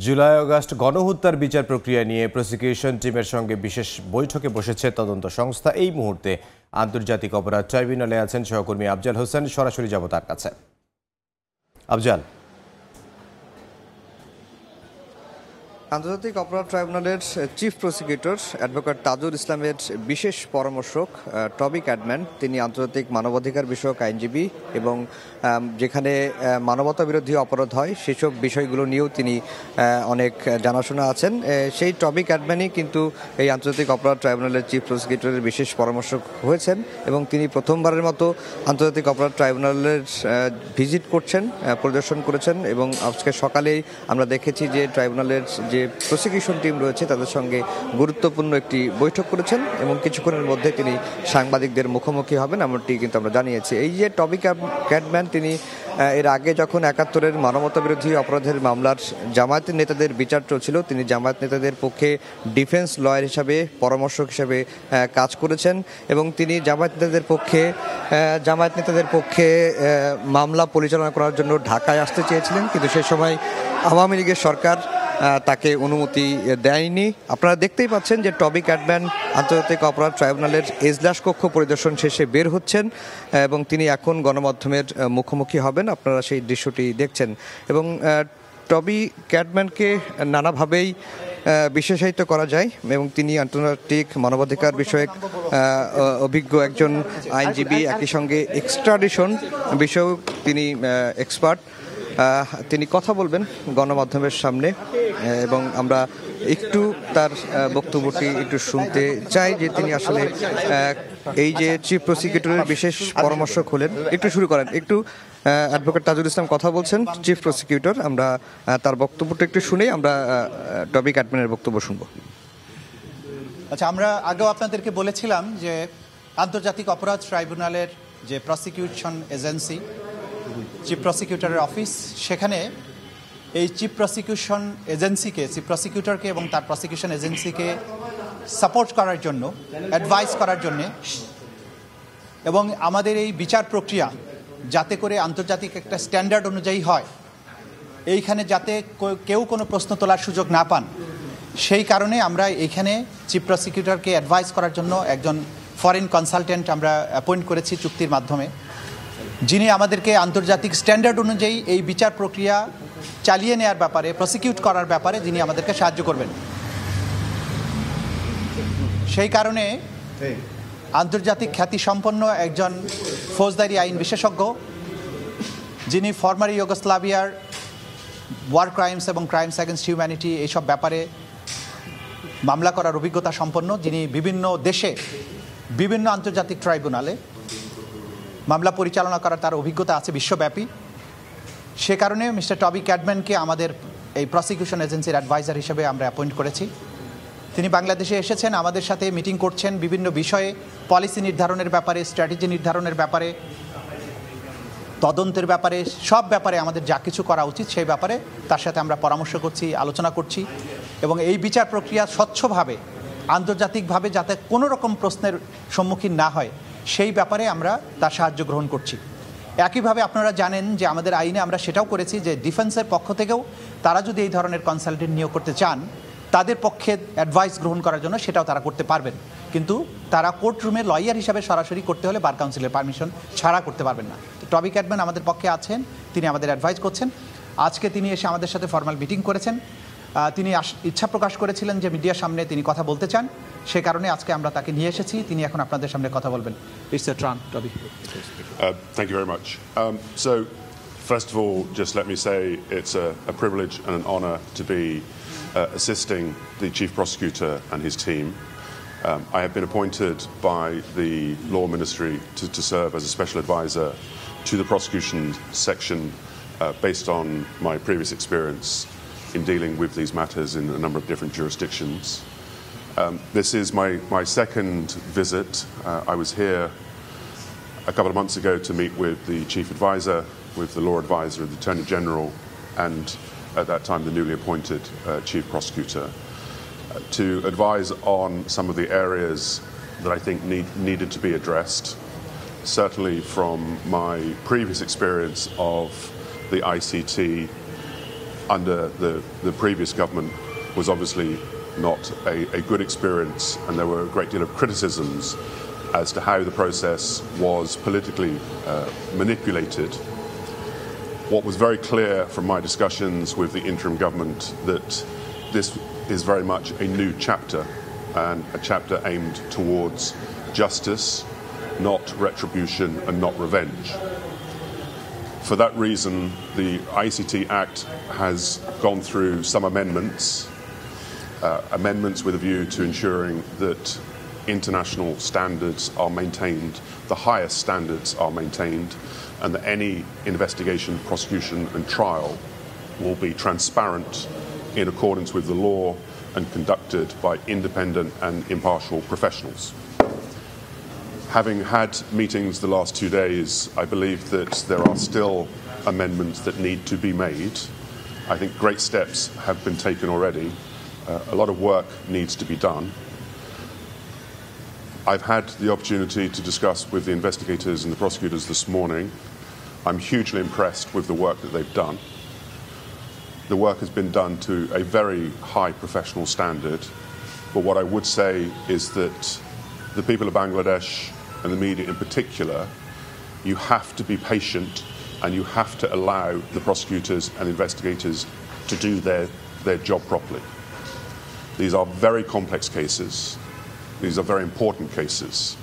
July August গণহত্যার বিচার প্রক্রিয়া নিয়ে প্রসিকিউশন টিমের সঙ্গে বিশেষ বৈঠকে বসেছে তদন্ত সংস্থা। এই মুহূর্তে আন্তর্জাতিক অপরাধ ট্রাইব্যুনালে আছেন সহকর্মী আফজাল হোসেন। সরাসরি যাব তার কাছে। আফজাল, আন্তর্জাতিক অপরাধ ট্রাইব্যুনালের চিফ প্রসিকিউটর অ্যাডভোকেট তাজুল ইসলামের বিশেষ পরামর্শক টবি ক্যাডম্যান, তিনি আন্তর্জাতিক মানবাধিকার বিষয়ক আইনজীবী এবং যেখানে মানবতা বিরোধী অপরাধ হয় সেসব বিষয়গুলো নিয়েও তিনি অনেক জানাশোনা আছেন। সেই টবি ক্যাডম্যানই কিন্তু এই আন্তর্জাতিক অপরাধ ট্রাইব্যুনালের চিফ প্রসিকিউটরের বিশেষ পরামর্শক হয়েছেন এবং তিনি প্রথমবারের মতো আন্তর্জাতিক অপরাধ ট্রাইব্যুনালের ভিজিট করছেন, পরিদর্শন করেছেন এবং আজকে সকালেই আমরা দেখেছি যে ট্রাইব্যুনালের যে প্রসিকিউশন টিম রয়েছে তাদের সঙ্গে গুরুত্বপূর্ণ একটি বৈঠক করেছেন এবং কিছুক্ষণের মধ্যে তিনি সাংবাদিকদের মুখোমুখি হবেন, এমনটি কিন্তু আমরা জানিয়েছি। এই যে টবি ক্যাডম্যান, তিনি এর আগে যখন ৭১-এর মানবতা বিরোধী অপরাধের মামলার জামায়াতের নেতাদের বিচার চলছিল, তিনি জামায়াত নেতাদের পক্ষে ডিফেন্স লয়ার হিসাবে, পরামর্শক হিসাবে কাজ করেছেন এবং তিনি জামায়াত নেতাদের পক্ষে মামলা পরিচালনা করার জন্য ঢাকায় আসতে চেয়েছিলেন, কিন্তু সেই সময় আওয়ামী লীগের সরকার তাকে অনুমতি দেয়নি। আপনারা দেখতেই পাচ্ছেন যে টবি ক্যাডম্যান আন্তর্জাতিক অপরাধ ট্রাইব্যুনালের এজলাস কক্ষ পরিদর্শন শেষে বের হচ্ছেন এবং তিনি এখন গণমাধ্যমের মুখোমুখি হবেন। আপনারা সেই দৃশ্যটি দেখছেন এবং টবি ক্যাডম্যানকে নানাভাবেই বিশেষায়িত করা যায় এবং তিনি আন্তর্জাতিক মানবাধিকার বিষয়ক অভিজ্ঞ একজন আইনজীবী, একই সঙ্গে এক্সট্রাডিশন বিষয়েও তিনি এক্সপার্ট। তিনি কথা বলবেন গণমাধ্যমের সামনে এবং আমরা একটু তার বক্তব্যটি একটু শুনতে চাই যে তিনি আসলে এই যে চিফ প্রসিকিউটরের বিশেষ পরামর্শক হলেন। একটু শুরু করেন, একটু অ্যাডভোকেট তাজুল ইসলাম কথা বলছেন, চিফ প্রসিকিউটর। আমরা তার বক্তব্যটা একটু শুনেই আমরা টবি ক্যাডম্যানের বক্তব্য শুনবো। আচ্ছা, আমরা আগেও আপনাদেরকে বলেছিলাম যে আন্তর্জাতিক অপরাধ ট্রাইব্যুনালের যে প্রসিকিউশন এজেন্সি, চিফ প্রসিকিউটরের অফিস, সেখানে এই চিফ প্রসিকিউটরকে এবং তার প্রসিকিউশন এজেন্সিকে সাপোর্ট করার জন্য, অ্যাডভাইস করার জন্যে এবং আমাদের এই বিচার প্রক্রিয়া যাতে করে আন্তর্জাতিক একটা স্ট্যান্ডার্ড অনুযায়ী হয়, এইখানে যাতে কেউ কোনো প্রশ্ন তোলার সুযোগ না পান, সেই কারণে আমরা এইখানে চিফ প্রসিকিউটরকে অ্যাডভাইস করার জন্য একজন ফরেন কনসালটেন্ট আমরা অ্যাপয়েন্ট করেছি চুক্তির মাধ্যমে, যিনি আমাদেরকে আন্তর্জাতিক স্ট্যান্ডার্ড অনুযায়ী এই বিচার প্রক্রিয়া চালিয়ে নেওয়ার ব্যাপারে, প্রসিকিউট করার ব্যাপারে যিনি আমাদেরকে সাহায্য করবেন। সেই কারণে আন্তর্জাতিক খ্যাতিসম্পন্ন একজন ফৌজদারি আইন বিশেষজ্ঞ, যিনি ফর্মার ইউগোস্লাভিয়ার ওয়ার ক্রাইমস এবং ক্রাইমস অ্যাগেনস্ট হিউম্যানিটি এইসব ব্যাপারে মামলা করার অভিজ্ঞতা সম্পন্ন, যিনি বিভিন্ন দেশে বিভিন্ন আন্তর্জাতিক ট্রাইব্যুনালে মামলা পরিচালনা করার তার অভিজ্ঞতা আছে বিশ্বব্যাপী। সে কারণে মিস্টার টবি ক্যাডম্যানকে আমাদের এই প্রসিকিউশন এজেন্সির অ্যাডভাইজার হিসেবে আমরা অ্যাপয়েন্ট করেছি। তিনি বাংলাদেশে এসেছেন, আমাদের সাথে মিটিং করছেন বিভিন্ন বিষয়ে, পলিসি নির্ধারণের ব্যাপারে, স্ট্র্যাটেজি নির্ধারণের ব্যাপারে, তদন্তের ব্যাপারে, সব ব্যাপারে আমাদের যা কিছু করা উচিত সেই ব্যাপারে তার সাথে আমরা পরামর্শ করছি, আলোচনা করছি এবং এই বিচার প্রক্রিয়া স্বচ্ছভাবে, আন্তর্জাতিকভাবে যাতে কোনো রকম প্রশ্নের সম্মুখীন না হয় সেই ব্যাপারে আমরা তার সাহায্য গ্রহণ করছি। একইভাবে আপনারা জানেন যে আমাদের আইনে আমরা সেটাও করেছি যে ডিফেন্সের পক্ষ থেকেও তারা যদি এই ধরনের কনসালটেন্ট নিয়োগ করতে চান, তাদের পক্ষে অ্যাডভাইস গ্রহণ করার জন্য সেটাও তারা করতে পারবেন, কিন্তু তারা কোর্ট রুমে লয়ার হিসাবে সরাসরি করতে হলে বার কাউন্সিলের পারমিশন ছাড়া করতে পারবেন না। টবি ক্যাডম্যান আমাদের পক্ষে আছেন, তিনি আমাদের অ্যাডভাইস করছেন। আজকে তিনি এসে আমাদের সাথে ফর্মাল মিটিং করেছেন। তিনি ইচ্ছা প্রকাশ করেছিলেন যে মিডিয়ার সামনে তিনি কথা বলতে চান, সে কারণে আজকে আমরা তাকে নিয়ে এসেছি। তিনি এখন আপনাদের সামনে কথা বলবেন। It's a turn, Toby. Thank you very much. So, first of all, just let me say it's a privilege and an honour to be assisting the Chief Prosecutor and his team. I have been appointed by the Law Ministry to serve as a special advisor to the prosecution section based on my previous experience in dealing with these matters in a number of different jurisdictions. This is my second visit. I was here a couple of months ago to meet with the Chief Advisor, with the Law Advisor, the Attorney General, and at that time the newly appointed Chief Prosecutor, to advise on some of the areas that I think needed to be addressed. Certainly from my previous experience of the ICT under the previous government was obviously not a good experience, and there were a great deal of criticisms as to how the process was politically manipulated. What was very clear from my discussions with the interim government that this is very much a new chapter, and a chapter aimed towards justice, not retribution and not revenge. For that reason, the ICT Act has gone through some amendments with a view to ensuring that international standards are maintained, the highest standards are maintained, and that any investigation, prosecution and trial will be transparent in accordance with the law and conducted by independent and impartial professionals. Having had meetings the last 2 days, I believe that there are still amendments that need to be made. I think great steps have been taken already. A lot of work needs to be done. I've had the opportunity to discuss with the investigators and the prosecutors this morning. I'm hugely impressed with the work that they've done. The work has been done to a very high professional standard, but what I would say is that the people of Bangladesh and the media in particular, you have to be patient and you have to allow the prosecutors and investigators to do their job properly. These are very complex cases. These are very important cases.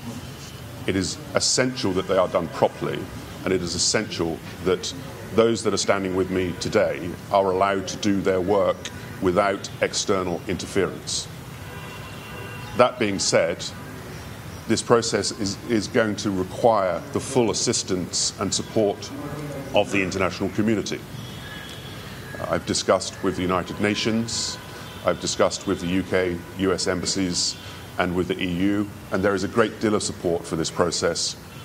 It is essential that they are done properly, and it is essential that those that are standing with me today are allowed to do their work without external interference. That being said, this process is going to require the full assistance and support of the international community. I've discussed with the United Nations, I've discussed with the UK, US embassies and with the EU, and there is a great deal of support for this process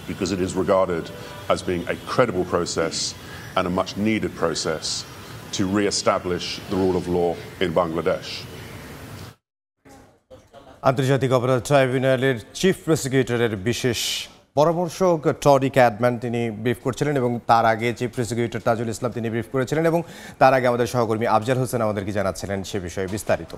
because it is regarded as being a credible process and a much needed process to re-establish the rule of law in Bangladesh. আন্তর্জাতিক অপরাধ ট্রাইব্যুনালের chief প্রসিকিউটরের বিশেষ পরামর্শক টডি Cadman তিনি brief করছিলেন এবং তার আগে chief prosecutor Tajul Islam তিনি ব্রিফ করেছিলেন এবং তার আগে আমাদের সহকর্মী আফজাল হোসেন আমাদেরকে জানাচ্ছিলেন সে বিষয়ে বিস্তারিত।